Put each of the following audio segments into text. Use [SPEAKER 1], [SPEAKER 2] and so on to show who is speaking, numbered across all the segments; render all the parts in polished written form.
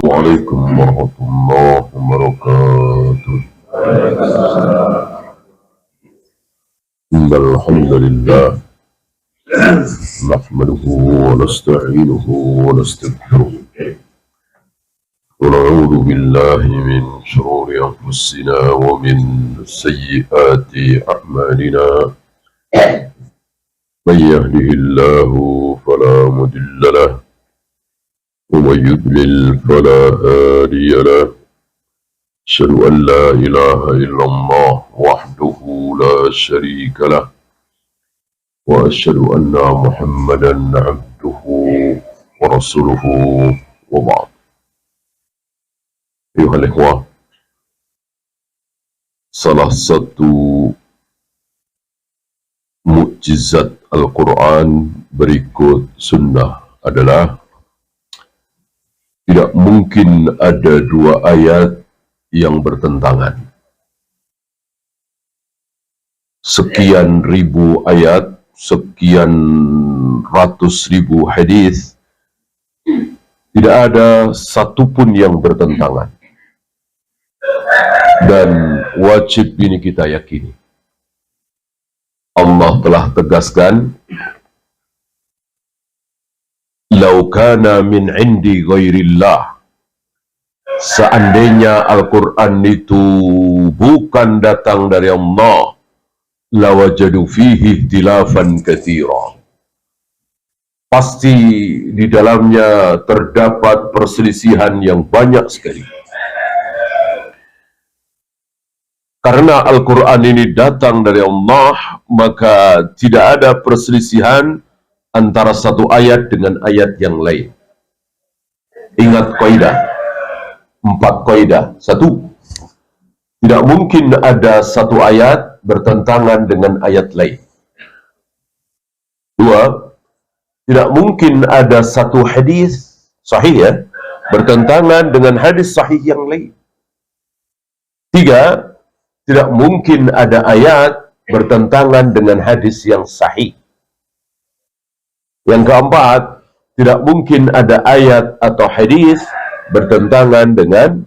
[SPEAKER 1] Assalamualaikum warahmatullahi wabarakatuh. Innal hamdalillah nahmaduhu wa nasta'inuhu wa nastaghfiruh wa na'udzu billahi min shururi anfusina wa min sayyiati a'malina. Man yahdihillahu fala mudilla lahu ومن يضلل فلا هادي له. أشهد أن لا إله إلا الله وحده لا شريك له وأشهد أن محمدا عبده ورسوله وبعد. أيها الإخوة, salah satu mukjizat Al-Quran berikut sunnah adalah tidak mungkin ada dua ayat yang bertentangan. Sekian ribu ayat, sekian ratus ribu hadis, tidak ada satupun yang bertentangan. Dan wajib ini kita yakini. Allah telah tegaskan, "Lau kana min indi ghairillah." Seandainya Al-Quran itu bukan datang dari Allah, lawajadu fihi ikhtilafan katsira. Pasti di dalamnya terdapat perselisihan yang banyak sekali. Karena Al-Quran ini datang dari Allah, maka tidak ada perselisihan antara satu ayat dengan ayat yang lain. Ingat kaidah, 4 kaidah. 1, tidak mungkin ada satu ayat bertentangan dengan ayat lain. 2, tidak mungkin ada satu hadis sahih bertentangan dengan hadis sahih yang lain. 3, tidak mungkin ada ayat bertentangan dengan hadis yang sahih. Yang keempat, tidak mungkin ada ayat atau hadis bertentangan dengan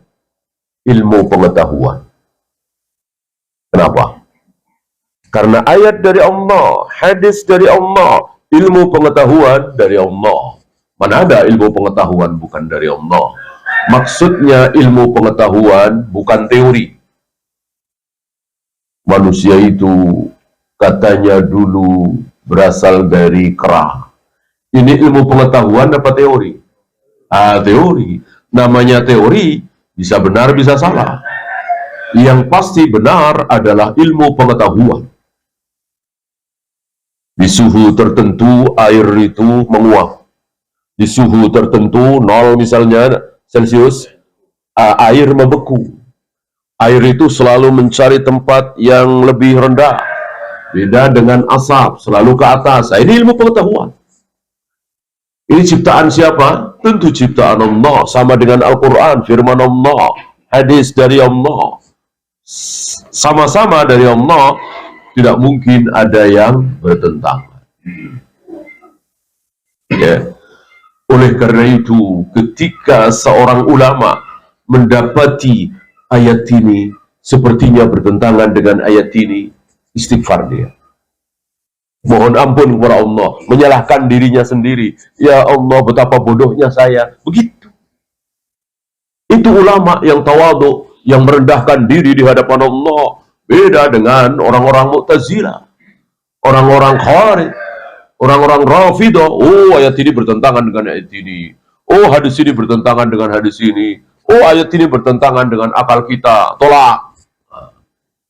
[SPEAKER 1] ilmu pengetahuan. Kenapa? Karena ayat dari Allah, hadis dari Allah, ilmu pengetahuan dari Allah. Mana ada ilmu pengetahuan bukan dari Allah? Maksudnya ilmu pengetahuan bukan teori. Manusia itu katanya dulu berasal dari kera. Ini ilmu pengetahuan apa teori? Teori. Namanya teori, bisa benar bisa salah. Yang pasti benar adalah ilmu pengetahuan. Di suhu tertentu air itu menguap. Di suhu tertentu 0 misalnya Celcius, air membeku. Air itu selalu mencari tempat yang lebih rendah. Beda dengan asap, selalu ke atas. Ini ilmu pengetahuan. Ini ciptaan siapa? Tentu ciptaan Allah. Sama dengan Al-Quran, firman Allah, hadis dari Allah. Sama-sama dari Allah, tidak mungkin ada yang bertentangan. Oleh karena itu, ketika seorang ulama mendapati ayat ini sepertinya bertentangan dengan ayat ini, istighfar dia. Mohon ampun kepada Allah, menyalahkan dirinya sendiri. Ya Allah, betapa bodohnya saya. Begitu. Itu ulama yang tawadhu, yang merendahkan diri di hadapan Allah. Beda dengan orang-orang Mu'tazilah, orang-orang Khawarij, orang-orang Rafidah. Oh, ayat ini bertentangan dengan ayat ini. Oh, hadis ini bertentangan dengan hadis ini. Oh, ayat ini bertentangan dengan akal kita. Tolak.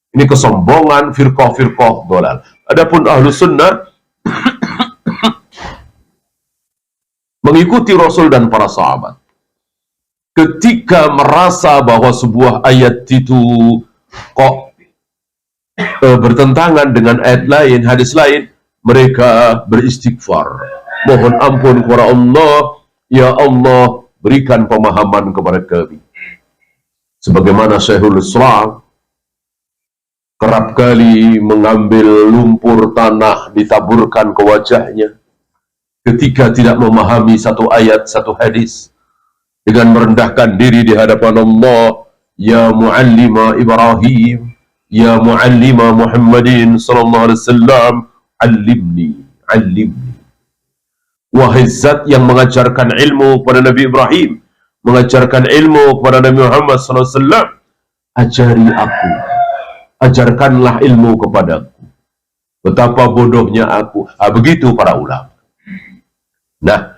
[SPEAKER 1] Ini kesombongan firqah-firqah dolal. Adapun ahlu sunnah mengikuti Rasul dan para sahabat. Ketika merasa bahwa sebuah ayat itu kok bertentangan dengan ayat lain, hadis lain, mereka beristighfar. Mohon ampun kepada Allah. Ya Allah, berikan pemahaman kepada kami. Sebagaimana Syekhul Islam kerap kali mengambil lumpur tanah ditaburkan ke wajahnya ketika tidak memahami satu ayat, satu hadis. dengan merendahkan diri di hadapan Allah. Ya muallima Ibrahim, ya muallima Muhammadin sallallahu alaihi wasallam, allimni, allimni. Wahai zat yang mengajarkan ilmu kepada Nabi Ibrahim, mengajarkan ilmu kepada Nabi Muhammad sallallahu alaihi wasallam, ajari aku, ajarkanlah ilmu kepadaku. Betapa bodohnya aku. Begitu para ulama. Nah,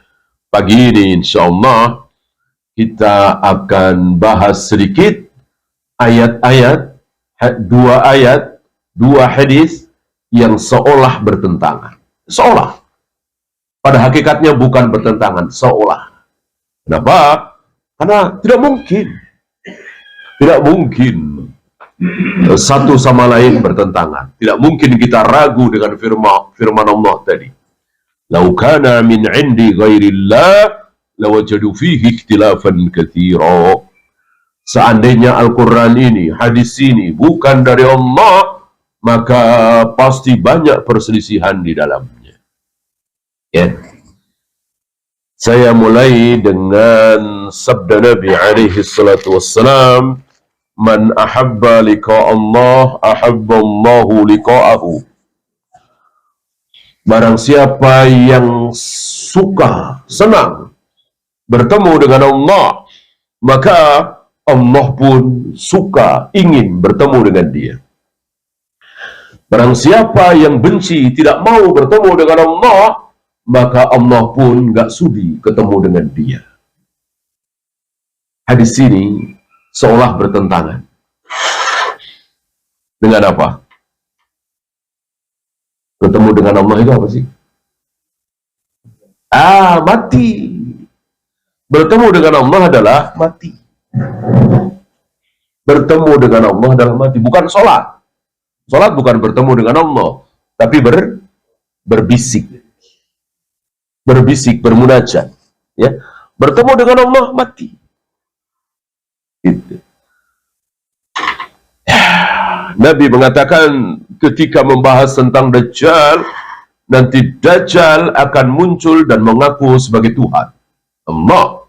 [SPEAKER 1] pagi ini insyaallah kita akan bahas sedikit ayat-ayat, dua hadis yang seolah bertentangan. Seolah. Pada hakikatnya bukan bertentangan, seolah. Kenapa? Karena tidak mungkin. Tidak mungkin satu sama lain bertentangan. Tidak mungkin kita ragu dengan firman Allah tadi. Lau kana min indi ghairillah lawajadu fihi ikhtilafan katsira. Seandainya Al-Quran ini, hadis ini bukan dari Allah, maka pasti banyak perselisihan di dalamnya. Ya. Saya mulai dengan sabda Nabi alaihi salatu wassalam, man ahabba liqa Allah, ahabba Allahu liqa'ahu. Barang siapa yang suka, senang bertemu dengan Allah, maka Allah pun suka, ingin bertemu dengan dia. Barang siapa yang benci, tidak mau bertemu dengan Allah, maka Allah pun gak sudi ketemu dengan dia. Hadis ini seolah bertentangan. Dengan apa? Ketemu dengan Allah itu apa sih? Mati. Bertemu dengan Allah adalah mati. Bertemu dengan Allah adalah mati. Bukan sholat. Sholat bukan bertemu dengan Allah, tapi berbisik. Berbisik, bermunajat. Ya. Bertemu dengan Allah, mati. Gitu. Nabi mengatakan ketika membahas tentang Dajjal, nanti Dajjal akan muncul dan mengaku sebagai Tuhan, Allah.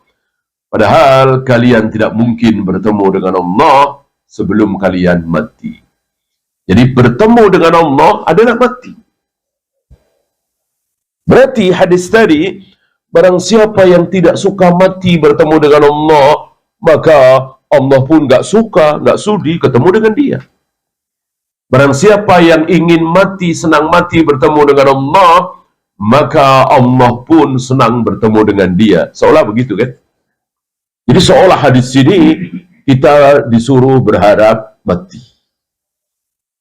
[SPEAKER 1] Padahal kalian tidak mungkin bertemu dengan Allah sebelum kalian mati. Jadi bertemu dengan Allah adalah mati. Berarti hadis tadi, barang siapa yang tidak suka mati bertemu dengan Allah, maka Allah pun gak suka, gak sudi ketemu dengan dia. Barang siapa yang ingin mati, senang mati bertemu dengan Allah, maka Allah pun senang bertemu dengan dia. Seolah begitu kan? Jadi seolah hadis ini kita disuruh berharap mati.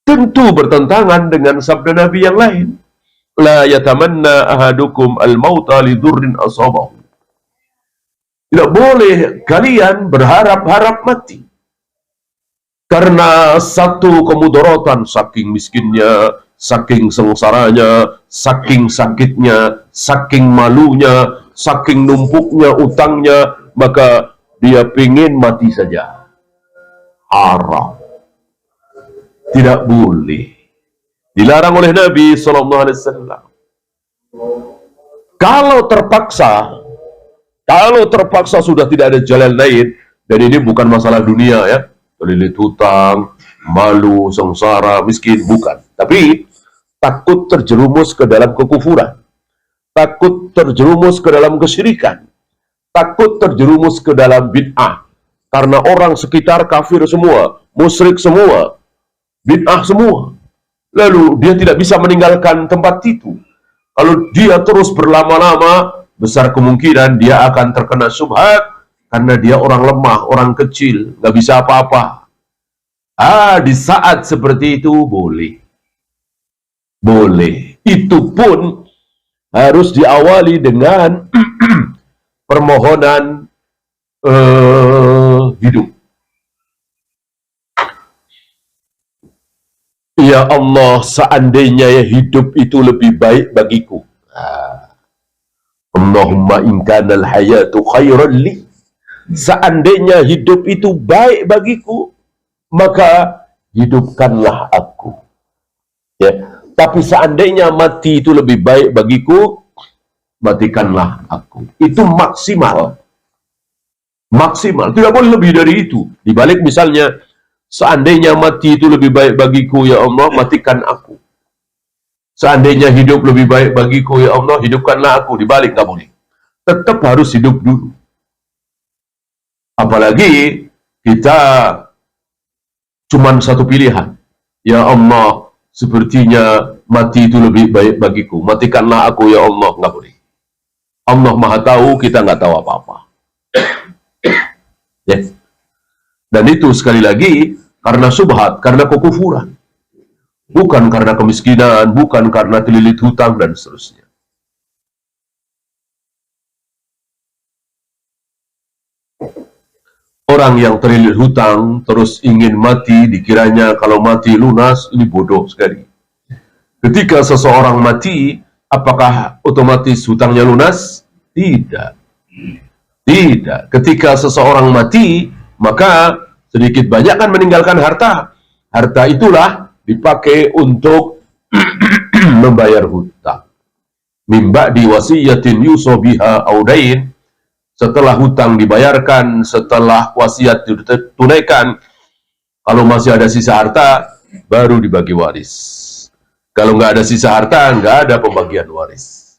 [SPEAKER 1] Tentu bertentangan dengan sabda Nabi yang lain. La yatamanna ahadukum al-mauta lidurrin asabahu. Tidak boleh kalian berharap-harap mati. Karena satu kemudaratan, saking miskinnya, saking sengsaranya, saking sakitnya, saking malunya, saking numpuknya utangnya, maka dia ingin mati saja. Haram. Tidak boleh. Dilarang oleh Nabi SAW. Kalau terpaksa sudah tidak ada jalan lain, dan ini bukan masalah dunia ya, terlilit hutang, malu, sengsara, miskin, bukan. Tapi takut terjerumus ke dalam kekufuran, takut terjerumus ke dalam kesyirikan, takut terjerumus ke dalam bid'ah. Karena orang sekitar kafir semua, musyrik semua, bid'ah semua. Lalu dia tidak bisa meninggalkan tempat itu. Kalau dia terus berlama-lama, besar kemungkinan dia akan terkena syubhat, karena dia orang lemah, orang kecil, nggak bisa apa-apa. Di saat seperti itu boleh. Boleh. Itu pun harus diawali dengan permohonan hidup. Ya Allah, seandainya ya hidup itu lebih baik bagiku. Allahumma in kana al-hayatu khairan li. Seandainya hidup itu baik bagiku, maka hidupkanlah aku. Ya, tapi seandainya mati itu lebih baik bagiku, matikanlah aku. Itu maksimal. Maksimal, tidak boleh lebih dari itu. Di balik misalnya, seandainya mati itu lebih baik bagiku, ya Allah, matikan aku. Seandainya hidup lebih baik bagiku, ya Allah, hidupkanlah aku. Di balik nggak boleh. Tetap harus hidup dulu. Apalagi kita cuman satu pilihan. Ya Allah, sepertinya mati itu lebih baik bagiku. Matikanlah aku, ya Allah. Nggak boleh. Allah Maha tahu, kita nggak tahu apa-apa. Ya. Dan itu sekali lagi karena subhat, karena kekufuran. Bukan karena kemiskinan, bukan karena terlilit hutang, dan seterusnya. Orang yang terlilit hutang terus ingin mati, dikiranya kalau mati lunas, ini bodoh sekali. Ketika seseorang mati, apakah otomatis hutangnya lunas? Tidak. Tidak. Ketika seseorang mati, maka sedikit banyak kan meninggalkan harta. Harta itulah dipakai untuk membayar hutang. Mimba di wasiyatin yusobiha audain. Setelah hutang dibayarkan, setelah wasiat ditunaikan, kalau masih ada sisa harta, baru dibagi waris. Kalau nggak ada sisa harta, nggak ada pembagian waris.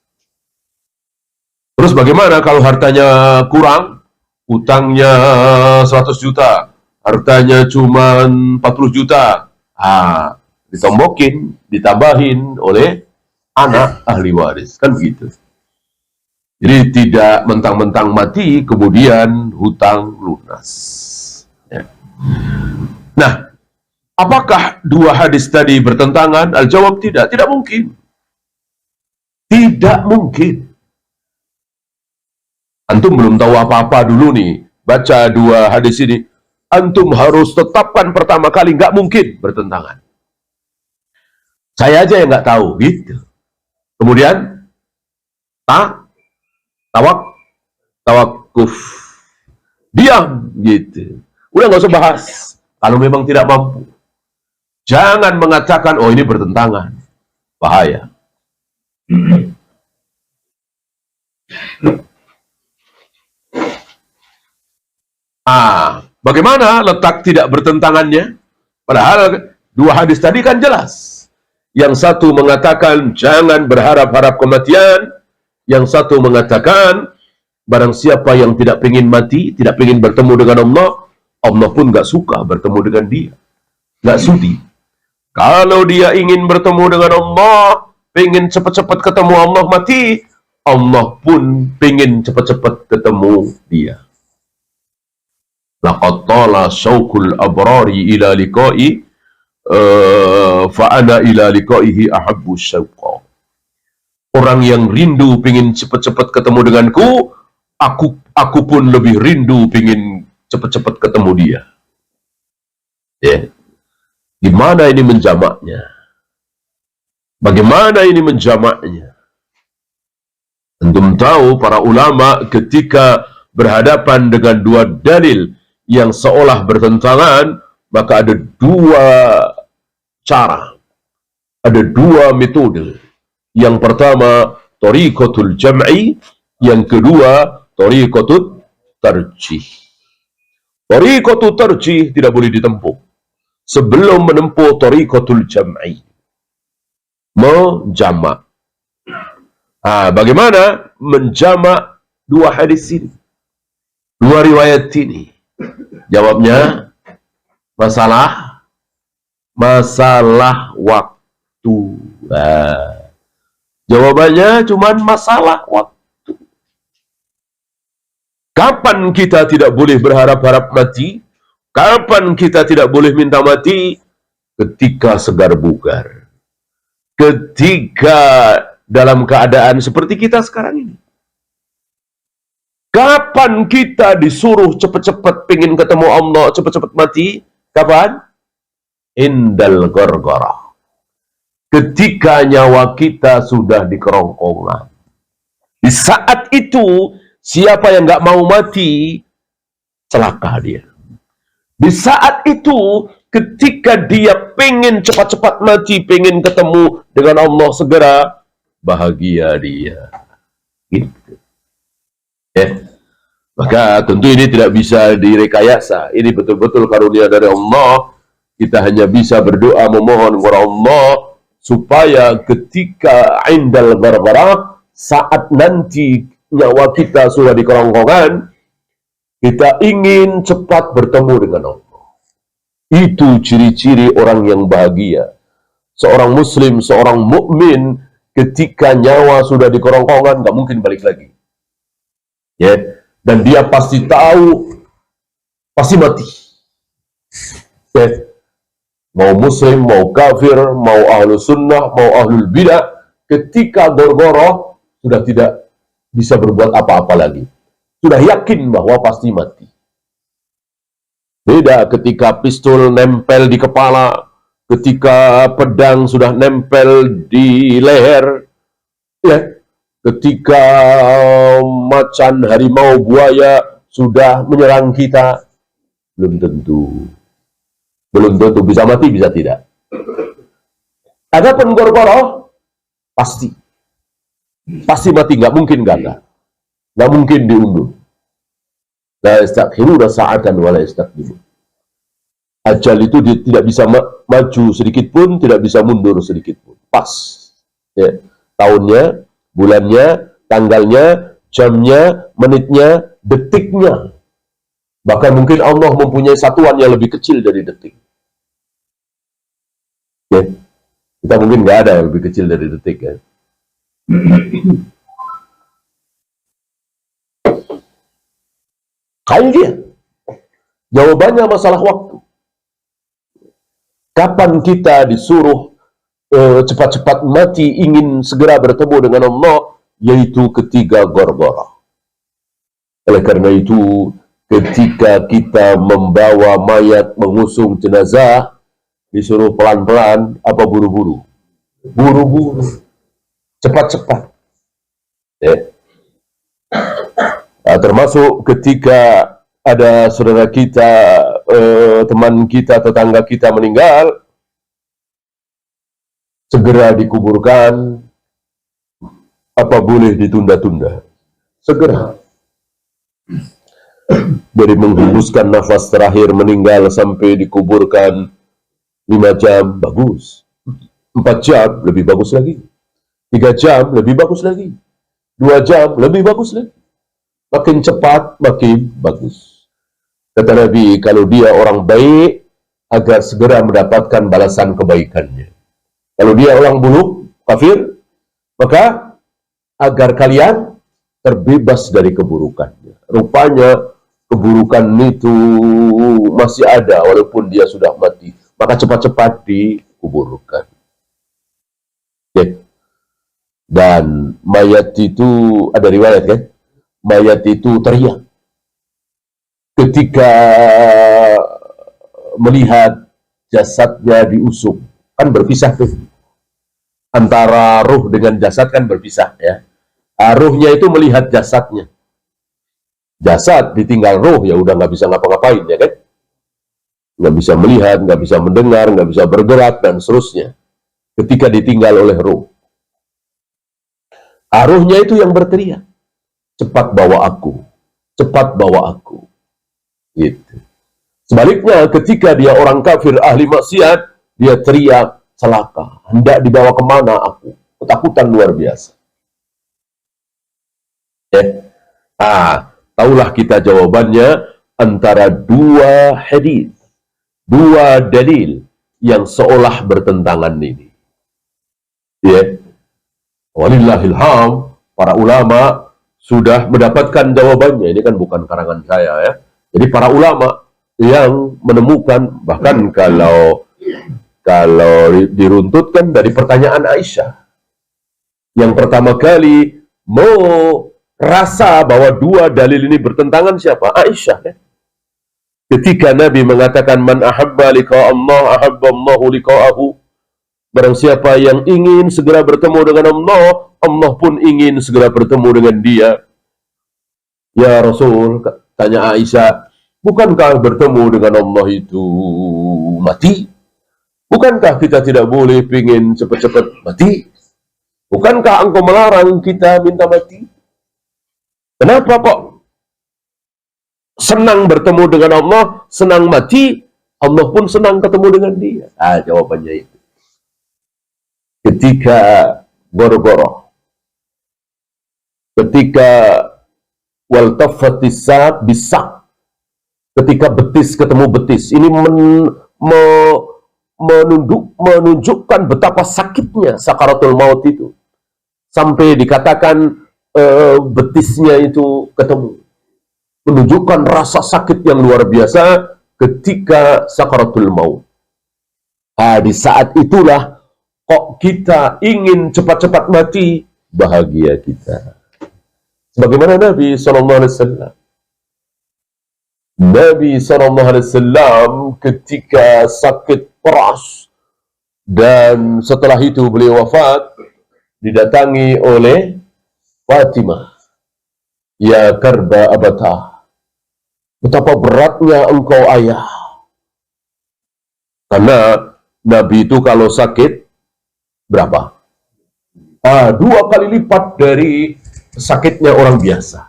[SPEAKER 1] Terus bagaimana kalau hartanya kurang? Hutangnya 100 juta, hartanya cuma 40 juta. Ditombokin, ditambahin oleh anak ahli waris. Kan begitu. Jadi tidak mentang-mentang mati, kemudian hutang lunas. Ya. Nah, apakah dua hadis tadi bertentangan? Al-jawab tidak. Tidak mungkin. Tidak mungkin. Antum belum tahu apa-apa dulu nih, baca dua hadis ini, antum harus tetapkan pertama kali, nggak mungkin bertentangan. Saya aja yang nggak tahu, gitu. Kemudian, tawakuf, diam, gitu. Udah nggak usah bahas, kalau memang tidak mampu. Jangan mengatakan, oh ini bertentangan, bahaya. Bagaimana letak tidak bertentangannya? Padahal dua hadis tadi kan jelas. Yang satu mengatakan jangan berharap-harap kematian. Yang satu mengatakan barang siapa yang tidak ingin mati, tidak ingin bertemu dengan Allah, Allah pun gak suka bertemu dengan dia. Gak sudi. Kalau dia ingin bertemu dengan Allah, pengen cepat-cepat ketemu Allah mati, Allah pun pengen cepat-cepat ketemu dia. Laqad tala syauqul abrari ila liqa'i fa ana ila liqa'ihi ahabbu syauqa. Orang yang rindu pengen cepat-cepat ketemu denganku, aku pun lebih rindu pengen cepat-cepat ketemu dia. Ya. Gimana ini menjamaknya? Bagaimana ini menjamaknya? Antum tahu para ulama ketika berhadapan dengan dua dalil yang seolah bertentangan, maka ada dua cara, ada dua metode. Yang pertama, thariqatul jam'i, yang kedua, thariqatul tarjih. Thariqatul tarjih tidak boleh ditempuh sebelum menempuh thariqatul jam'i, menjamak. Bagaimana menjamak dua hadis ini, dua riwayat ini? Jawabnya masalah waktu. Jawabannya cuma masalah waktu. Kapan kita tidak boleh berharap-harap mati? Kapan kita tidak boleh minta mati? Ketika segar bugar. Ketika dalam keadaan seperti kita sekarang ini. Kapan kita disuruh cepat-cepat pengen ketemu Allah, cepat-cepat mati? Kapan? Indal gargara. Ketika nyawa kita sudah di kerongkongan. Di saat itu, siapa yang nggak mau mati, celaka dia. Di saat itu, ketika dia pengen cepat-cepat mati, pengen ketemu dengan Allah segera, bahagia dia. Gitu. Ya. Maka tentu ini tidak bisa direkayasa. Ini betul-betul karunia dari Allah. Kita hanya bisa berdoa memohon kepada Allah supaya ketika indal ghargharah, saat nanti nyawa kita sudah di kerongkongan, kita ingin cepat bertemu dengan Allah. Itu ciri-ciri orang yang bahagia. Seorang muslim, seorang mukmin, ketika nyawa sudah di kerongkongan, nggak mungkin balik lagi. Ya. Dan dia pasti tahu, pasti mati. Ya. Mau muslim, mau kafir, mau ahlu sunnah, mau ahlul bidah, ketika gorgoroh, sudah tidak bisa berbuat apa-apa lagi. Sudah yakin bahwa pasti mati. Beda ketika pistol nempel di kepala, ketika pedang sudah nempel di leher, ya, ketika macan, harimau, buaya sudah menyerang kita, belum tentu bisa mati, bisa tidak. Adapun gorgoroh, pasti mati, nggak mungkin gagal, nggak mungkin diundur. La yastakhiruna sa'atan wa la yastaqdimun. Ajal itu tidak bisa maju sedikit pun, tidak bisa mundur sedikit pun. Pas. Ya. Tahunnya, bulannya, tanggalnya, jamnya, menitnya, detiknya. Bahkan mungkin Allah mempunyai satuan yang lebih kecil dari detik. Ya. Kita mungkin nggak ada yang lebih kecil dari detik. Ya. Kayak dia. Jawabannya masalah waktu. Kapan kita disuruh cepat-cepat mati, ingin segera bertemu dengan Allah, yaitu ketika gorgoroh. Oleh karena itu, ketika kita membawa mayat, mengusung jenazah, disuruh pelan-pelan, apa buru-buru? Buru-buru. Cepat-cepat. Ya. Nah, termasuk ketika ada saudara kita, teman kita, tetangga kita meninggal, segera dikuburkan, apa boleh ditunda-tunda? Segera. Dari menghembuskan nafas terakhir meninggal sampai dikuburkan 5 jam, bagus. 4 jam, lebih bagus lagi. 3 jam, lebih bagus lagi. 2 jam, lebih bagus lagi. Makin cepat, makin bagus. Kata Nabi, kalau dia orang baik, agar segera mendapatkan balasan kebaikannya. Kalau dia orang buruk, kafir, maka agar kalian terbebas dari keburukannya. Rupanya, keburukan itu masih ada, walaupun dia sudah mati. Maka cepat-cepat dikuburkan. Ya. Dan mayat itu, ada riwayat kan? Mayat itu teriak ketika melihat jasadnya diusung. Kan berpisah tuh. Antara ruh dengan jasad kan berpisah ya. Ruhnya itu melihat jasadnya. Jasad ditinggal ruh, ya udah nggak bisa ngapa-ngapain ya kan. Nggak bisa melihat, nggak bisa mendengar, nggak bisa bergerak, dan seterusnya. Ketika ditinggal oleh ruh. Ruhnya itu yang berteriak. Cepat bawa aku, cepat bawa aku. Gitu. Sebaliknya, ketika dia orang kafir, ahli maksiat, dia teriak, celaka, hendak dibawa kemana aku? Ketakutan luar biasa. Taulah kita jawabannya antara dua hadis, dua dalil yang seolah bertentangan ini. Ya, walillahilham, para ulama sudah mendapatkan jawabannya. Ini kan bukan karangan saya ya. Jadi para ulama yang menemukan, bahkan kalau diruntutkan dari pertanyaan Aisyah, yang pertama kali mau rasa bahwa dua dalil ini bertentangan siapa? Aisyah ya. Ketika Nabi mengatakan man ahabba liqa Allah ahabba Allahu liqa'ahu, barang siapa yang ingin segera bertemu dengan Allah, Allah pun ingin segera bertemu dengan dia. Ya Rasul, tanya Aisyah, bukankah bertemu dengan Allah itu mati? Bukankah kita tidak boleh ingin cepat-cepat mati? Bukankah engkau melarang kita minta mati? Kenapa kok senang bertemu dengan Allah, senang mati, Allah pun senang ketemu dengan dia. Jawabannya itu. Ketika goro-goro, ketika waltafatis saq bisak, ketika betis ketemu betis, ini menunjukkan betapa sakitnya sakaratul maut itu, sampai dikatakan betisnya itu ketemu, menunjukkan rasa sakit yang luar biasa ketika sakaratul maut. Di saat itulah kok kita ingin cepat-cepat mati, bahagia kita. Sebagaimana Nabi SAW. Nabi SAW ketika sakit keras, dan setelah itu beliau wafat, didatangi oleh Fatimah. Ya karba abata, betapa beratnya engkau ayah. Karena Nabi itu kalau sakit berapa? 2 kali lipat dari sakitnya orang biasa.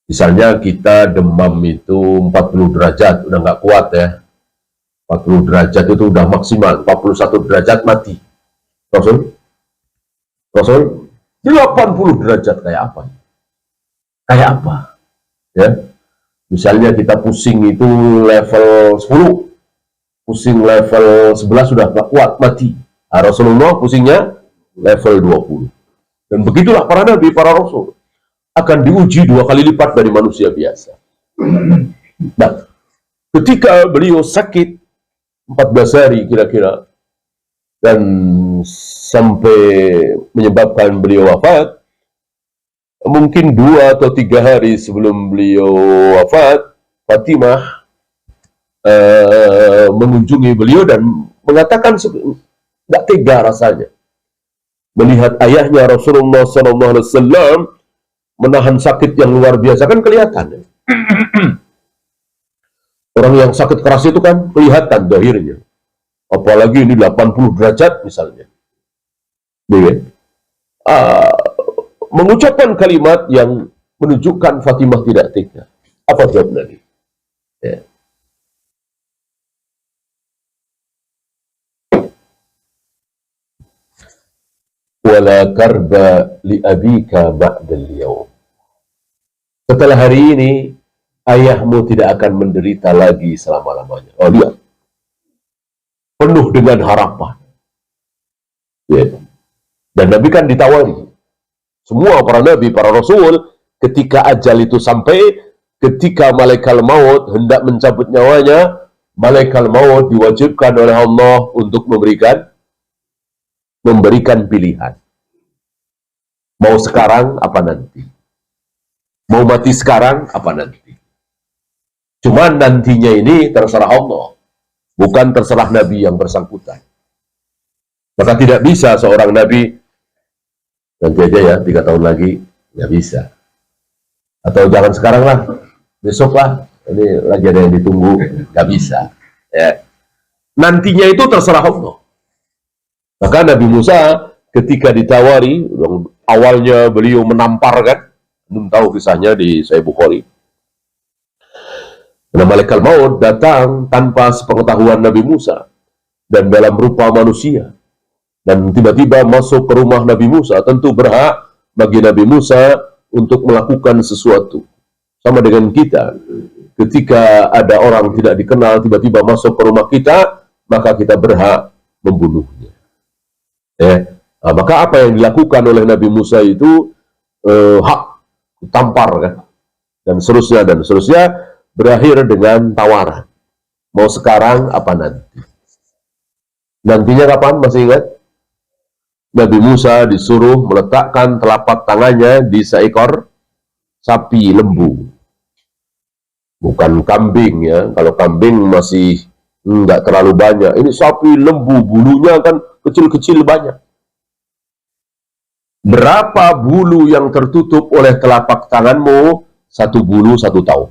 [SPEAKER 1] Misalnya kita demam itu 40 derajat, udah nggak kuat ya. 40 derajat itu udah maksimal, 41 derajat mati. Rasul 80 derajat kayak apa? Kayak apa? Ya. Misalnya kita pusing itu level 10, pusing level 11 sudah nggak kuat, mati. Rasulullah pusingnya level 20. Dan begitulah para nabi, para rasul akan diuji 2 kali lipat dari manusia biasa. Nah, ketika beliau sakit 14 hari kira-kira, dan sampai menyebabkan beliau wafat, mungkin 2 atau 3 hari sebelum beliau wafat, Fatimah mengunjungi beliau dan mengatakan tidak tega rasanya melihat ayahnya Rasulullah SAW menahan sakit yang luar biasa. Kan kelihatan. Orang yang sakit keras itu kan kelihatan dohirnya. Apalagi ini 80 derajat misalnya. Mengucapkan kalimat yang menunjukkan Fatimah tidak tega. Apa jawab Nabi? Ya. Wala karba li abika ba'dal yawm. Setelah hari ini, ayahmu tidak akan menderita lagi selama-lamanya. Oh, lihat. Penuh dengan harapan. Ya. Dan Nabi kan ditawari. Semua para nabi, para rasul, ketika ajal itu sampai, ketika malaikat maut hendak mencabut nyawanya, malaikat maut diwajibkan oleh Allah untuk memberikan pilihan. Mau sekarang apa nanti? Mau mati sekarang apa nanti? Cuman nantinya ini terserah Allah, bukan terserah Nabi yang bersangkutan. Maka tidak bisa seorang Nabi, nanti aja ya, 3 tahun lagi, nggak bisa. Atau jangan sekarang lah, besok lah, ini lagi ada yang ditunggu, nggak bisa. Ya. Nantinya itu terserah Allah. Maka Nabi Musa ketika ditawari, awalnya beliau menampar kan, belum tahu kisahnya di Sahih Bukhari. Karena malaikat maut datang tanpa sepengetahuan Nabi Musa dan dalam rupa manusia, dan tiba-tiba masuk ke rumah Nabi Musa. Tentu berhak bagi Nabi Musa untuk melakukan sesuatu. Sama dengan kita, ketika ada orang tidak dikenal tiba-tiba masuk ke rumah kita, maka kita berhak membunuhnya. Nah, maka apa yang dilakukan oleh Nabi Musa itu hak tampar kan, dan seterusnya berakhir dengan tawaran. Mau sekarang apa nanti? Nantinya kapan? Masih ingat? Nabi Musa disuruh meletakkan telapak tangannya di seekor sapi lembu, bukan kambing ya. Kalau kambing masih nggak terlalu banyak. Ini sapi lembu, bulunya kan kecil-kecil banyak. Berapa bulu yang tertutup oleh telapak tanganmu? 1 bulu 1 tahun.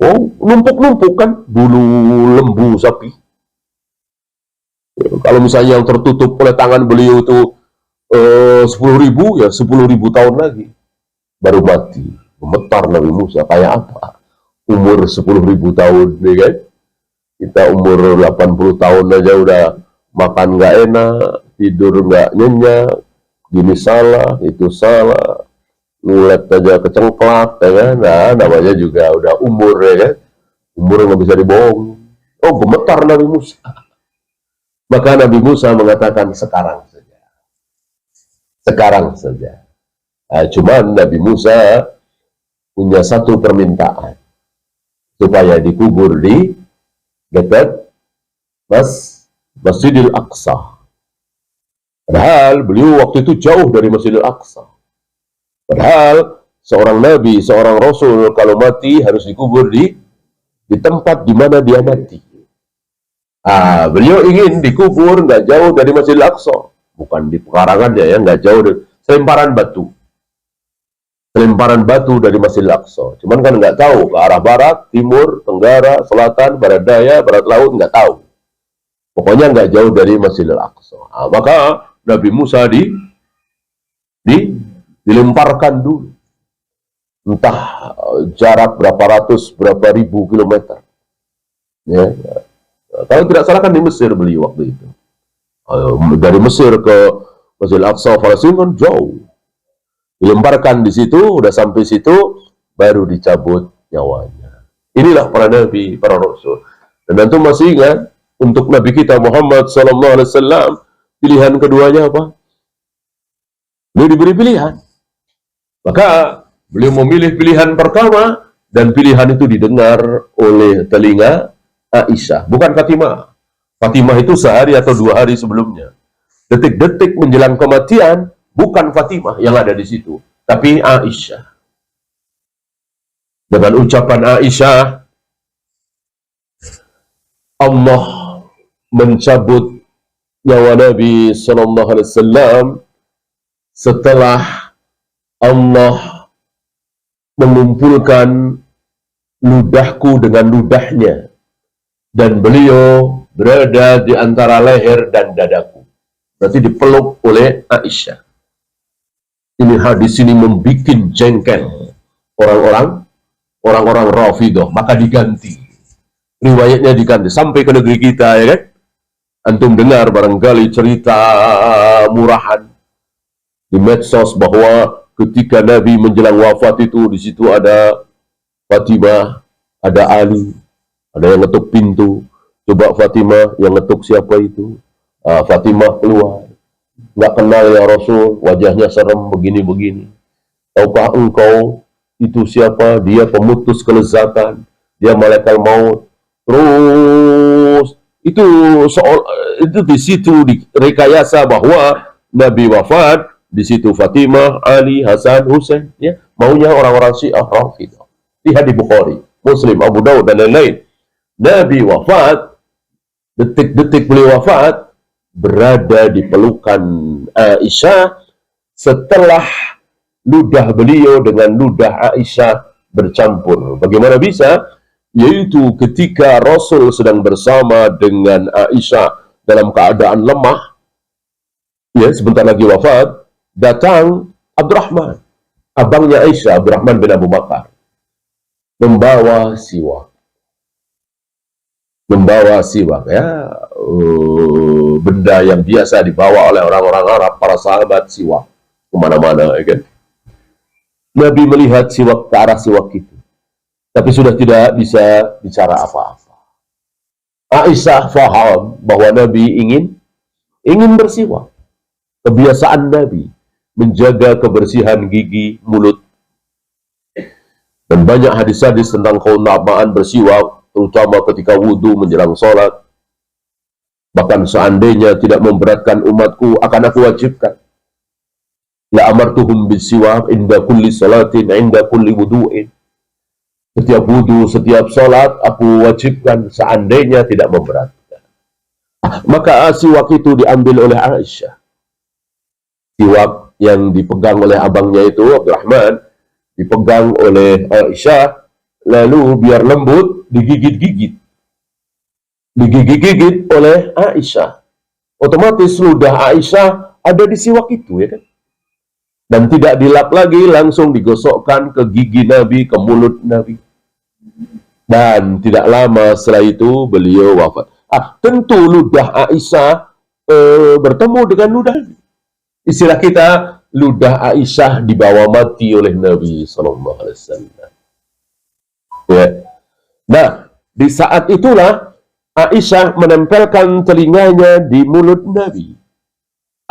[SPEAKER 1] Oh, numpuk-numpuk kan bulu lembu sapi. Kalau misalnya yang tertutup oleh tangan beliau itu 10.000, ya 10.000 tahun lagi baru mati. Gemetar Nabi Musa, kayak apa? Umur 10.000 tahun, nih kan? Kita umur 80 tahun aja udah makan nggak enak, tidur nggak nyenyak, gini salah, itu salah, ngulet aja kecengklak, ya kan? Nah, namanya juga udah umur, ya kan? Umur nggak bisa dibohong. Oh, gemetar Nabi Musa. Maka Nabi Musa mengatakan sekarang saja. Sekarang saja. Nah, cuman Nabi Musa punya satu permintaan. Supaya dikubur di dekat Masjidil Aqsa. Padahal beliau waktu itu jauh dari Masjidil Aqsa. Padahal seorang nabi, seorang rasul kalau mati harus dikubur di tempat di mana dia mati. Beliau ingin dikubur nggak jauh dari Masjidil Aqsa, bukan di pekarangannya ya, nggak jauh dari selemparan batu. Selemparan batu dari Masjidil Aqsa. Cuman kan nggak tahu ke arah barat, timur, tenggara, selatan, barat daya, barat laut, nggak tahu. Pokoknya nggak jauh dari Masjidil Aqsa. Maka Nabi Musa dilemparkan dulu. Entah jarak berapa ratus, berapa ribu kilometer. Ya. Kalau tidak salah kan di Mesir beliau waktu itu. Dari Mesir ke Masjidil Aqsa, Palestina kan jauh. Dilemparkan di situ, udah sampai situ, baru dicabut nyawanya. Inilah para nabi, para rasul. Dan tentu masih ingat, untuk Nabi kita Muhammad SAW, pilihan keduanya apa? Beliau diberi pilihan. Maka beliau memilih pilihan pertama, dan pilihan itu didengar oleh telinga Aisyah, bukan Fatimah. Fatimah itu sehari atau 2 hari sebelumnya. Detik-detik menjelang kematian, bukan Fatimah yang ada di situ, tapi Aisyah. Dengan ucapan Aisyah, Allah mencabut nyawa Nabi SAW setelah Allah mengumpulkan ludahku dengan ludahnya, dan beliau berada di antara leher dan dadaku. Berarti dipeluk oleh Aisyah. Ini hadis ini membuat jengkel orang-orang Rafidah, maka diganti. Riwayatnya diganti sampai ke negeri kita, ya kan? Antum dengar barangkali cerita murahan di medsos bahwa ketika Nabi menjelang wafat itu, di situ ada Fatimah, ada Ali, ada yang ngetuk pintu. Coba Fatimah yang ngetuk siapa itu? Fatimah keluar. Nggak kenal ya Rasul, wajahnya serem begini-begini. Tahukah engkau itu siapa? Dia pemutus kelezatan, dia malaikat maut. Terus itu di situ direkayasa bahwa Nabi wafat, di situ Fatimah, Ali, Hasan, Husain, ya, maunya orang-orang Syiah Rafidah. Lihat di Bukhari, Muslim, Abu Daud dan lain-lain. Nabi wafat, detik-detik beliau wafat, berada di pelukan Aisyah setelah ludah beliau dengan ludah Aisyah bercampur. Bagaimana bisa? Yaitu ketika Rasul sedang bersama dengan Aisyah dalam keadaan lemah, ya, sebentar lagi wafat, datang Abdurrahman, abangnya Aisyah, Abdurrahman bin Abu Bakar, membawa siwak. Ya, benda yang biasa dibawa oleh orang-orang Arab, para sahabat, siwak kemana-mana, ya kan? Nabi melihat siwak ke arah siwak itu, tapi sudah tidak bisa bicara apa-apa. Aisyah faham bahwa Nabi ingin bersiwak. Kebiasaan Nabi menjaga kebersihan gigi, mulut. Dan banyak hadis-hadis tentang keutamaan bersiwak, terutama ketika wudhu menjelang sholat. Bahkan seandainya tidak memberatkan umatku, akan aku wajibkan. La amartuhum bisiwak inda kulli salatin, inda kulli wudu'in. Setiap wudhu, setiap sholat, aku wajibkan seandainya tidak memberatkan. Maka siwak itu diambil oleh Aisyah. Siwak yang dipegang oleh abangnya itu, Abdurrahman, dipegang oleh Aisyah, lalu biar lembut, digigit-gigit oleh Aisyah. Otomatis ludah Aisyah ada di siwak itu, ya kan? Dan tidak dilap lagi, langsung digosokkan ke gigi Nabi, ke mulut Nabi. Dan tidak lama setelah itu beliau wafat. Tentu ludah Aisyah bertemu dengan ludah Nabi. Istilah kita, ludah Aisyah dibawa mati oleh Nabi SAW. Ya. Nah, di saat itulah Aisyah menempelkan telinganya di mulut Nabi.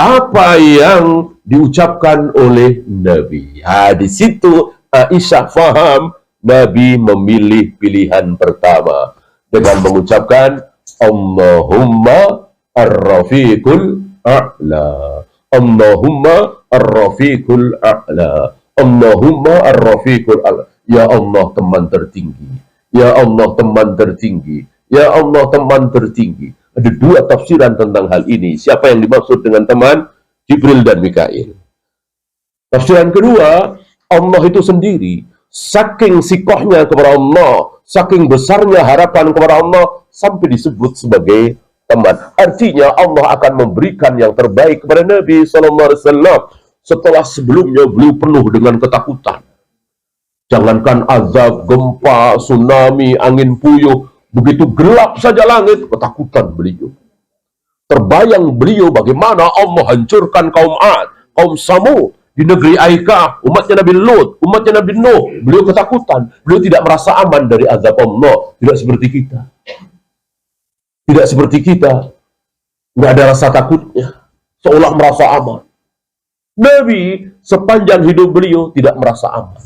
[SPEAKER 1] Apa yang diucapkan oleh Nabi? Di situ Aisyah faham Nabi memilih pilihan pertama dengan mengucapkan Allahumma ar-rafiqul a'la, Allahumma ar-rafiqul a'la, Allahumma ar-rafiqul a'la. Ya Allah teman tertinggi, ya Allah teman tertinggi, ya Allah teman tertinggi. Ada dua tafsiran tentang hal ini. Siapa yang dimaksud dengan teman? Jibril dan Mikail. Tafsiran kedua, Allah itu sendiri. Saking sikohnya kepada Allah, saking besarnya harapan kepada Allah, sampai disebut sebagai teman. Artinya Allah akan memberikan yang terbaik kepada Nabi SAW. Setelah sebelumnya beliau penuh dengan ketakutan. Jangankan azab, gempa, tsunami, angin puyuh, begitu gelap saja langit, ketakutan beliau. Terbayang beliau bagaimana Allah hancurkan kaum Ad, kaum Samud di negeri Aikah, umatnya Nabi Lut, umatnya Nabi Nuh. Beliau ketakutan. Beliau tidak merasa aman dari azab Allah. Tidak seperti kita. Tidak seperti kita. Nggak ada rasa takutnya. Seolah merasa aman. Nabi sepanjang hidup beliau tidak merasa aman.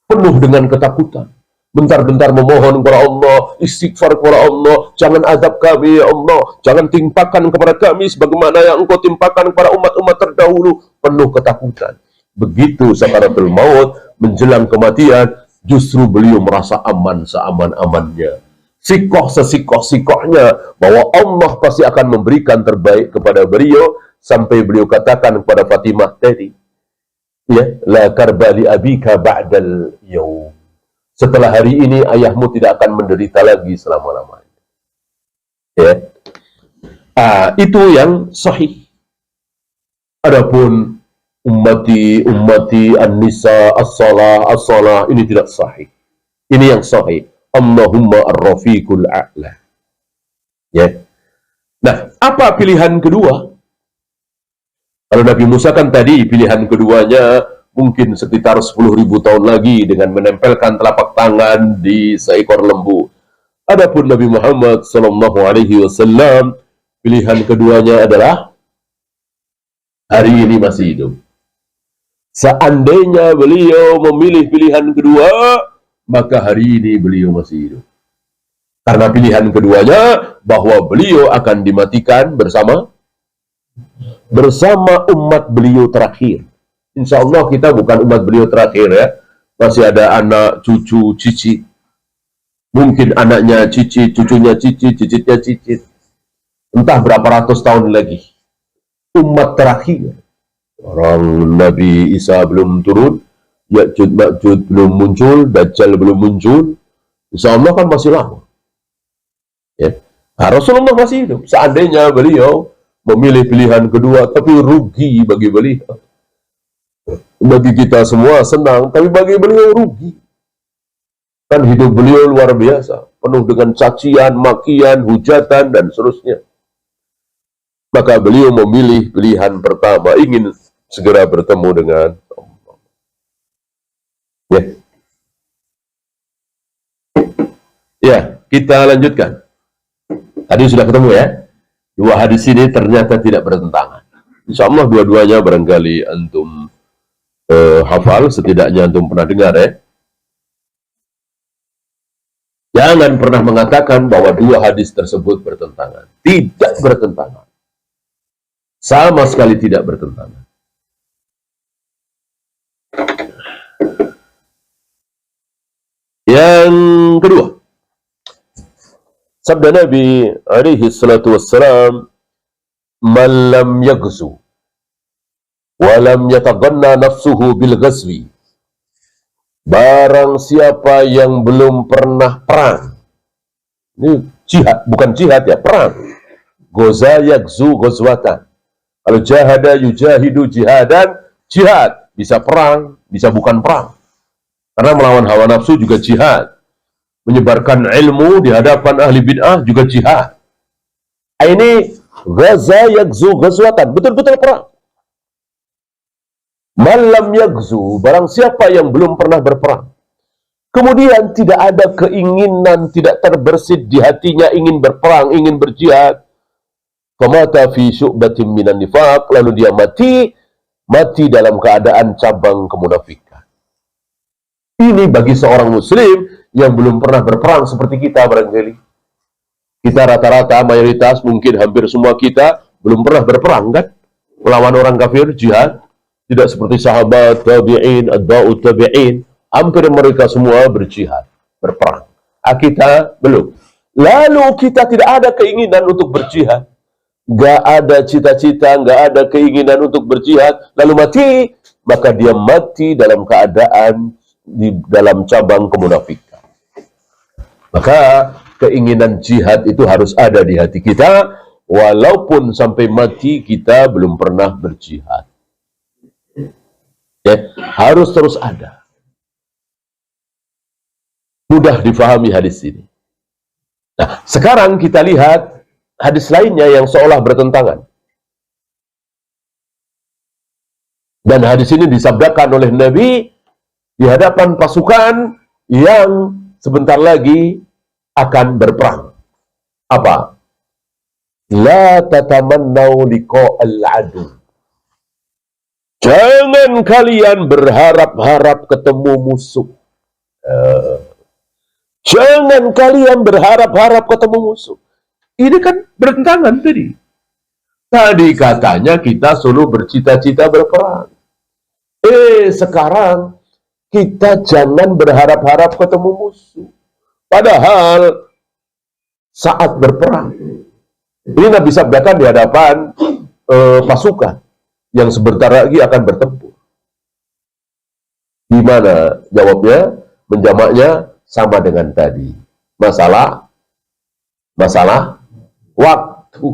[SPEAKER 1] Penuh dengan ketakutan. Bentar-bentar memohon kepada Allah, istighfar kepada Allah, jangan azab kami ya Allah, jangan timpakan kepada kami sebagaimana yang Engkau timpakan kepada umat-umat terdahulu. Penuh ketakutan. Begitu sakaratul maut, menjelang kematian, justru beliau merasa aman seaman-amannya. Sikoh sesikoh-sikohnya bahwa Allah pasti akan memberikan terbaik kepada beliau, sampai beliau katakan kepada Fatimah tadi, ya, la karbali abika ba'dal yaum. Setelah hari ini ayahmu tidak akan menderita lagi selama-lamanya. Ya. Itu yang sahih. Adapun ummati an-nisa as-salah ini tidak sahih. Ini yang sahih. Allahumma ar-rafiqul a'la. Ya. Nah, apa pilihan kedua? Kalau Nabi Musa kan tadi pilihan keduanya mungkin sekitar 10.000 tahun lagi dengan menempelkan telapak tangan di seekor lembu. Adapun Nabi Muhammad SAW, pilihan keduanya adalah hari ini masih hidup. Seandainya beliau memilih pilihan kedua, maka hari ini beliau masih hidup. Karena pilihan keduanya bahwa beliau akan dimatikan bersama umat beliau terakhir. Insya Allah kita bukan umat beliau terakhir ya. Masih ada anak, cucu, cicit. Mungkin anaknya cicit, cucunya cicit, cicitnya cicit. Entah berapa ratus tahun lagi. Umat terakhir. Orang Nabi Isa belum turun. Ya'jud Ma'jud belum muncul. Dajjal belum muncul. Insya Allah kan masih lama. Ya. Nah, Rasulullah masih hidup. Seandainya beliau memilih pilihan kedua, tapi rugi bagi beliau. Bagi kita semua senang, tapi bagi beliau rugi. Kan hidup beliau luar biasa, penuh dengan cacian, makian, hujatan, dan seterusnya. Maka beliau memilih pilihan pertama, ingin segera bertemu dengan Allah. Ya, kita lanjutkan. Tadi sudah ketemu ya. Dua hadis ini ternyata tidak bertentangan. Insya Allah dua-duanya barangkali antum hafal, setidaknya antum pernah dengar ya. Jangan pernah mengatakan bahwa dua hadis tersebut bertentangan. Tidak bertentangan. Sama sekali tidak bertentangan. Yang kedua, sabda Nabi alaihi salatu wassalam, man lam yaghzu walam yataganna nafsuhu bil ghazwi. Barang siapa yang belum pernah perang. Ini jihad, bukan jihad ya, perang. Goza yaghzu ghazwatan. Kalau jahada yujahidu jihadan, jihad. Bisa perang, bisa bukan perang. Karena melawan hawa nafsu juga jihad. Menyebarkan ilmu di hadapan ahli bid'ah juga jihad. Ini ghaza yagzu ghazwatan, betul-betul perang. Malam yagzu, barang siapa yang belum pernah berperang, kemudian tidak ada keinginan, tidak terbersit di hatinya ingin berperang, ingin berjihad, famata fi syu'batin minan nifaq, lalu dia mati dalam keadaan cabang kemunafikan. Ini bagi seorang muslim yang belum pernah berperang seperti kita barangkali. Kita rata-rata, mayoritas, mungkin hampir semua kita belum pernah berperang kan? Melawan orang kafir, jihad. Tidak seperti sahabat, tabi'in, atba'ut tabi'in. Hampir mereka semua berjihad, berperang. Kita belum. Lalu kita tidak ada keinginan untuk berjihad. Gak ada cita-cita, gak ada keinginan untuk berjihad. Lalu mati, maka dia mati dalam keadaan di dalam cabang kemunafikan. Maka keinginan jihad itu harus ada di hati kita, walaupun sampai mati kita belum pernah berjihad. Ya, harus terus ada. Mudah difahami hadis ini. Nah, sekarang kita lihat hadis lainnya yang seolah bertentangan. Dan hadis ini disabdakan oleh Nabi di hadapan pasukan yang sebentar lagi akan berperang. Apa? La tatamannau liqa'al adu. Jangan kalian berharap-harap ketemu musuh. Jangan kalian berharap-harap ketemu musuh. Ini kan bertentangan tadi. Tadi katanya kita suruh bercita-cita berperang. Sekarang kita jangan berharap-harap ketemu musuh. Padahal saat berperang, ini Nabi sabdakan di hadapan pasukan yang sebentar lagi akan bertempur. Di mana jawabnya, menjamaknya sama dengan tadi. Masalah waktu.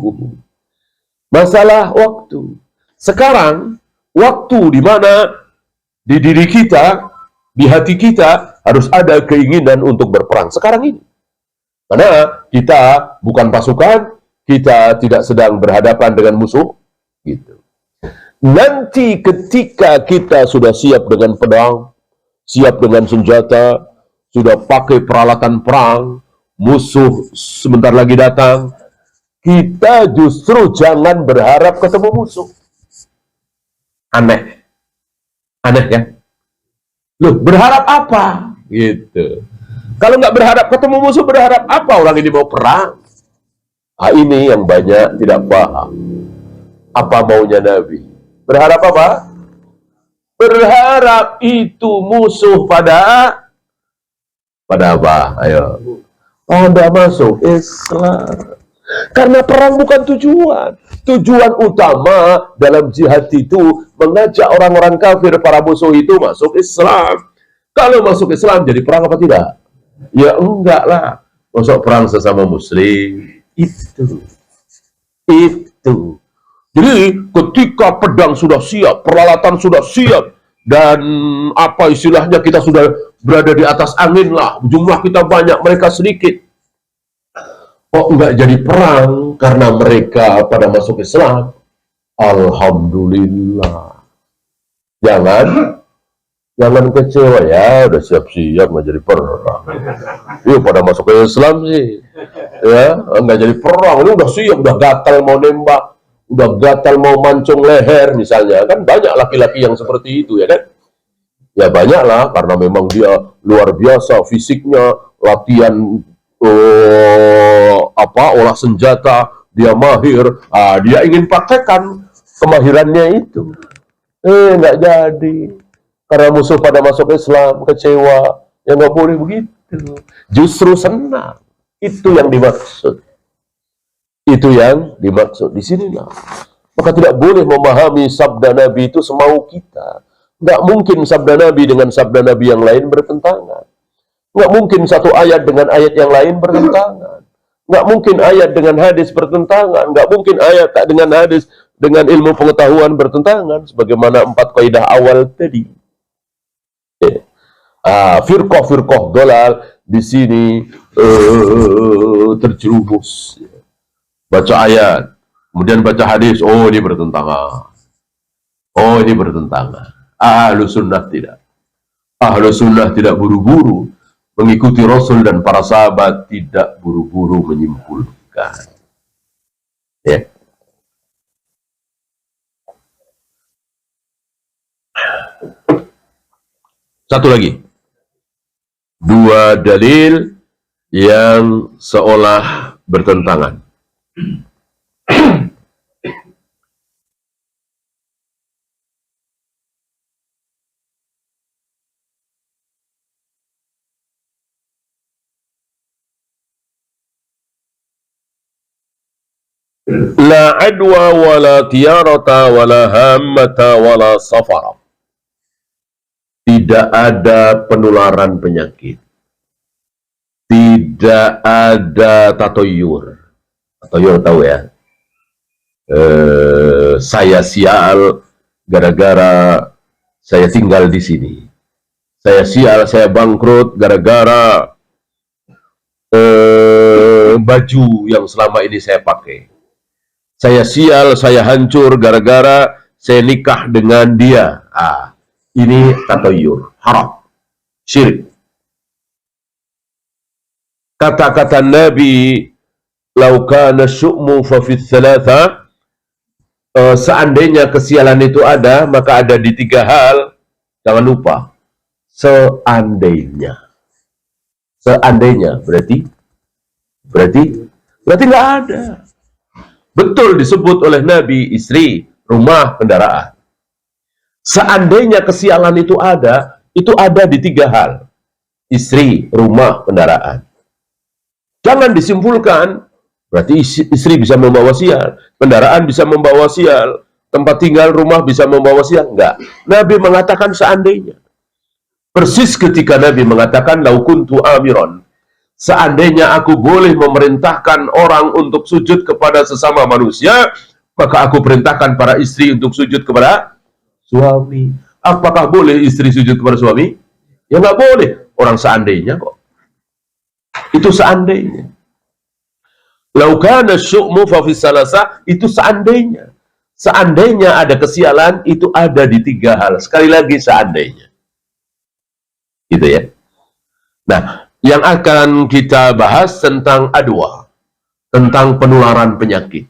[SPEAKER 1] Masalah waktu. Sekarang waktu di mana di diri kita, di hati kita harus ada keinginan untuk berperang sekarang ini. Karena kita bukan pasukan, kita tidak sedang berhadapan dengan musuh, gitu. Nanti ketika kita sudah siap dengan pedang, siap dengan senjata, sudah pakai peralatan perang, musuh sebentar lagi datang, kita justru jangan berharap ketemu musuh. Aneh kan? Loh, berharap apa? Gitu. Kalau nggak berharap ketemu musuh, berharap apa orang ini mau perang? Ini yang banyak tidak paham. Apa maunya Nabi? Berharap apa? Berharap itu musuh pada apa? Ayo. Pada masuk Islam. Karena perang bukan tujuan. Tujuan utama dalam jihad itu mengajak orang-orang kafir, para musuh itu masuk Islam. Kalau masuk Islam jadi perang apa tidak? Ya enggak lah. Masuk perang sesama muslim. Itu. Jadi ketika pedang sudah siap, peralatan sudah siap, dan apa istilahnya kita sudah berada di atas angin lah, jumlah kita banyak, mereka sedikit. Kok enggak jadi perang karena mereka pada masuk Islam? Alhamdulillah. Jangan kecewa ya, udah siap-siap nggak jadi perang. Yuk pada masuk ke Islam sih, ya nggak jadi perang. Ini udah siap, udah gatal mau nembak, udah gatal mau mancung leher misalnya, kan banyak laki-laki yang seperti itu ya kan? Ya banyak lah, karena memang dia luar biasa fisiknya, latihan olah senjata, dia mahir, dia ingin praktekkan kemahirannya itu. Nggak jadi. Karena musuh pada masuk Islam, kecewa. Ya nggak boleh begitu. Justru senang. Itu yang dimaksud. Itu yang dimaksud. Di sinilah. Maka tidak boleh memahami sabda Nabi itu semau kita. Nggak mungkin sabda Nabi dengan sabda Nabi yang lain bertentangan. Nggak mungkin satu ayat dengan ayat yang lain bertentangan. Nggak mungkin ayat dengan hadis bertentangan. Nggak mungkin ayat dengan hadis dengan ilmu pengetahuan bertentangan, sebagaimana 4 kaidah awal tadi. Firqah dolal di sini terjerumus, baca ayat, kemudian baca hadis, oh ini bertentangan, oh ini bertentangan. Ahlus sunnah tidak. Ahlus sunnah tidak buru-buru mengikuti Rasul dan para sahabat, tidak buru-buru menyimpulkan. Ya. Satu lagi. 2 dalil yang seolah bertentangan. La adwa wala tiyarata wala hammata wala safara. Tidak ada penularan penyakit. Tidak ada tatoyur. Tatoyur tahu ya? Saya sial gara-gara saya tinggal di sini. Saya sial, saya bangkrut gara-gara baju yang selama ini saya pakai. Saya sial, saya hancur gara-gara saya nikah dengan dia. Ini tatoyur, haram, syirik. Kata-kata Nabi, "Lau kana syu'mu fa fi thalatha", seandainya kesialan itu ada, maka ada di 3 hal. Jangan lupa, seandainya. Seandainya berarti nggak ada. Betul disebut oleh Nabi, istri, rumah, kendaraan. Seandainya kesialan itu ada di 3 hal. Istri, rumah, kendaraan. Jangan disimpulkan, berarti istri bisa membawa sial, kendaraan bisa membawa sial, tempat tinggal, rumah bisa membawa sial. Enggak. Nabi mengatakan seandainya. Persis ketika Nabi mengatakan, "Lau kuntu amiron", seandainya aku boleh memerintahkan orang untuk sujud kepada sesama manusia, maka aku perintahkan para istri untuk sujud kepada suami. Apakah boleh istri sujud kepada suami? Ya nggak boleh. Orang seandainya kok. Itu seandainya. Lau kana syu'mu fa fis salasa, itu seandainya. Seandainya ada kesialan, itu ada di 3 hal. Sekali lagi seandainya. Gitu ya. Nah, yang akan kita bahas tentang adwa, tentang penularan penyakit.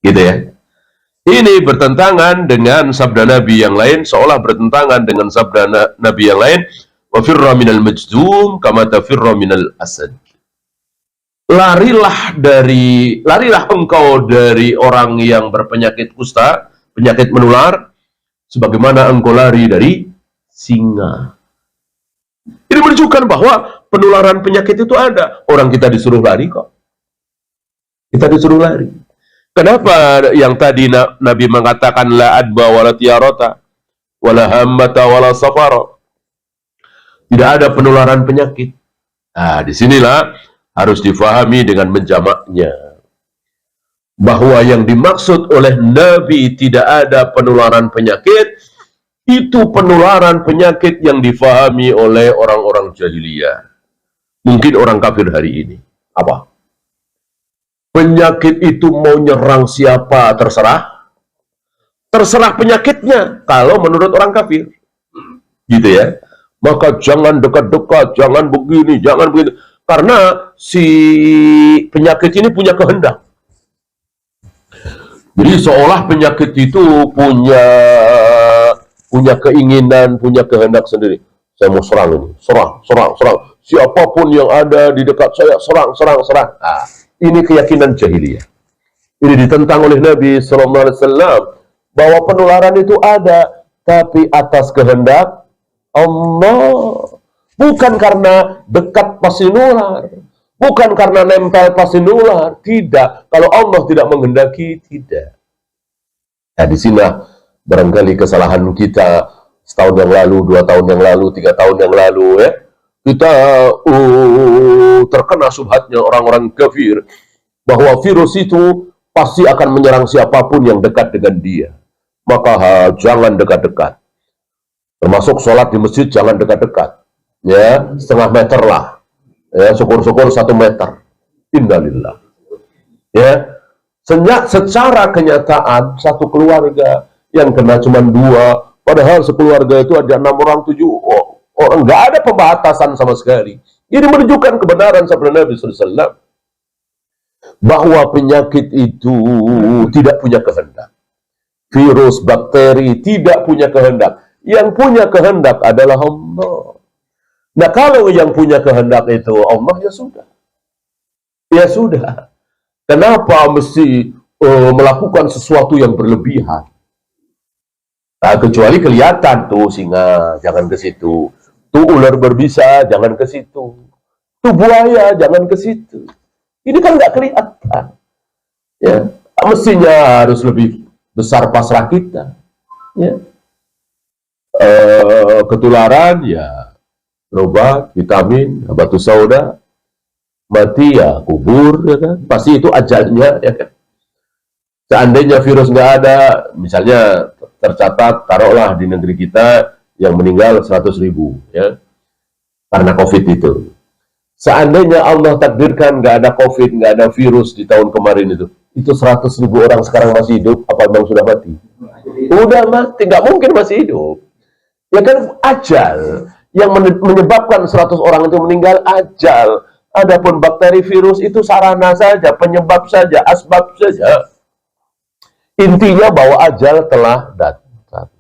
[SPEAKER 1] Gitu ya. Ini bertentangan dengan sabda Nabi yang lain, seolah bertentangan dengan sabda Nabi yang lain, "Wa firra minal majdum kama tafirra minal asad." Larilah engkau dari orang yang berpenyakit kusta, penyakit menular, sebagaimana engkau lari dari singa. Ini menunjukkan bahwa penularan penyakit itu ada. Orang kita disuruh lari kok. Kita disuruh lari. Kenapa yang tadi Nabi mengatakan la adba wala tiyarata wala hammata wala safara? Tidak ada penularan penyakit. Nah, disinilah harus difahami dengan menjamaknya. Bahwa yang dimaksud oleh Nabi tidak ada penularan penyakit, itu penularan penyakit yang difahami oleh orang-orang jahiliyah. Mungkin orang kafir hari ini. Apa? Penyakit itu mau nyerang siapa terserah. Terserah penyakitnya kalau menurut orang kafir. Gitu ya. Maka jangan dekat-dekat, jangan begini, jangan begitu. Karena si penyakit ini punya kehendak. Jadi seolah penyakit itu punya keinginan, punya kehendak sendiri. Saya mau serang ini, serang. Siapapun yang ada di dekat saya, serang. Nah, ini keyakinan jahiliyah. Ini ditentang oleh Nabi SAW bahwa penularan itu ada, tapi atas kehendak Allah. Bukan karena dekat pasti nular, bukan karena nempel pasti nular. Tidak. Kalau Allah tidak menghendaki, tidak. Nah, di sini barangkali kesalahan kita setahun yang lalu, 2 tahun yang lalu, 3 tahun yang lalu ya. Kita terkena subhatnya orang-orang kafir bahwa virus itu pasti akan menyerang siapapun yang dekat dengan dia. Maka jangan dekat-dekat. Termasuk sholat di masjid jangan dekat-dekat. Ya, setengah meter lah. Ya, syukur-syukur 1 meter. Innalillah. Ya, secara kenyataan satu keluarga yang kena cuma 2, padahal sekeluarga itu ada 6 orang, 7 orang, nggak ada pembatasan sama sekali. Ini menunjukkan kebenaran sabda Nabi SAW bahwa penyakit itu tidak punya kehendak. Virus, bakteri tidak punya kehendak. Yang punya kehendak adalah Allah. Nah, kalau yang punya kehendak itu Allah, ya sudah. Ya sudah. Kenapa mesti melakukan sesuatu yang berlebihan? Nah, kecuali kelihatan tuh singa, jangan ke situ. Tuh ular berbisa, jangan ke situ. Tuh buaya, jangan ke situ. Ini kan nggak kelihatan. Ya, mestinya harus lebih besar pasrah kita. Ya. Ketularan, ya berobat, vitamin, batu sauda, mati ya kubur, ya kan? Pasti itu ajalnya, ya kan? Seandainya virus nggak ada, misalnya tercatat, taruhlah di negeri kita yang meninggal 100.000, ya, karena COVID itu. Seandainya Allah takdirkan nggak ada COVID, nggak ada virus di tahun kemarin itu 100.000 orang sekarang masih hidup, apa memang sudah mati? Udah mati, nggak mungkin masih hidup. Ya kan, ajal yang menyebabkan 100 orang itu meninggal, ajal. Adapun bakteri, virus itu sarana saja, penyebab saja, asbab saja. Intinya bahwa ajal telah datang.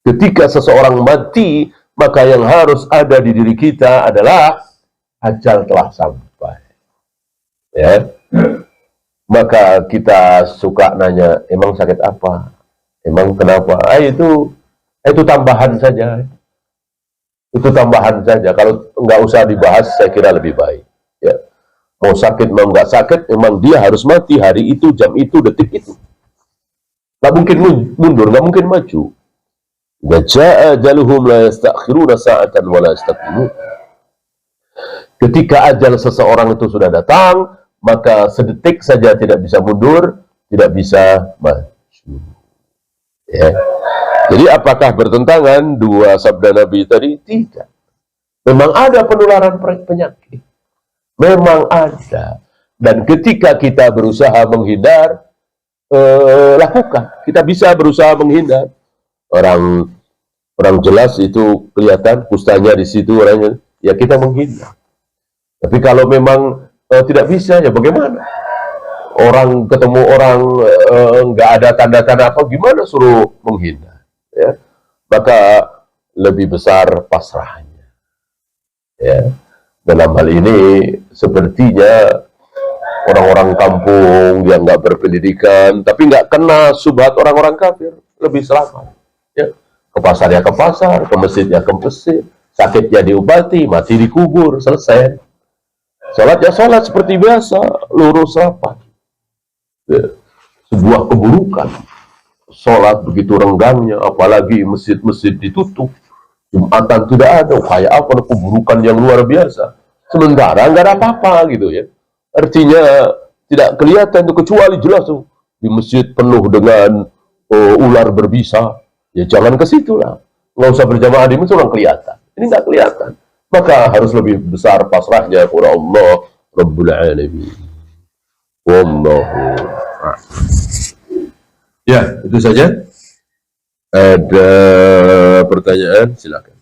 [SPEAKER 1] Ketika seseorang mati, maka yang harus ada di diri kita adalah ajal telah sampai. Ya. Maka kita suka nanya, emang sakit apa? Emang kenapa? Itu tambahan saja. Itu tambahan saja. Kalau nggak usah dibahas, saya kira lebih baik. Ya. Mau sakit, mau nggak sakit, memang dia harus mati hari itu, jam itu, detik itu. Nggak mungkin mundur, nggak mungkin maju. Ja'a ajaluhum la yastakhiruna sa'atan wa la yastaqdimun. Ketika ajal seseorang itu sudah datang, maka sedetik saja tidak bisa mundur, tidak bisa maju. Ya. Jadi apakah bertentangan dua sabda Nabi tadi? Tidak. Memang ada penularan penyakit. Memang ada. Dan ketika kita berusaha menghindar, lakukan. Kita bisa berusaha menghindar. Orang jelas itu kelihatan, kustanya di situ orangnya, ya kita menghindar. Tapi kalau memang tidak bisa, ya bagaimana? Orang ketemu orang nggak ada tanda-tanda apa, gimana suruh menghindar? Ya, maka lebih besar pasrahnya. Ya, dalam hal ini sepertinya orang-orang kampung yang nggak berpendidikan, tapi nggak kena subhat orang-orang kafir, lebih selamat. Ya, ke pasar ya ke pasar, ke masjid ya ke masjid, sakit ya diobati, mati dikubur, selesai. Sholat ya sholat seperti biasa, lurus rapat. Ya, sebuah keburukan. Sholat begitu renggangnya, apalagi masjid-masjid ditutup, Jumatan tidak ada, kayak apa, keburukan yang luar biasa. Sementara nggak ada apa-apa gitu ya. Artinya tidak kelihatan itu, kecuali jelas tuh di masjid penuh dengan ular berbisa, ya jangan ke situ lah. Nggak usah berjamaah di masjid, orang kelihatan. Ini nggak kelihatan. Maka harus lebih besar pasrahnya kepada Allah Rabbul Alamin. Wallahu a'lam. Ya, itu saja. Ada pertanyaan? Silakan.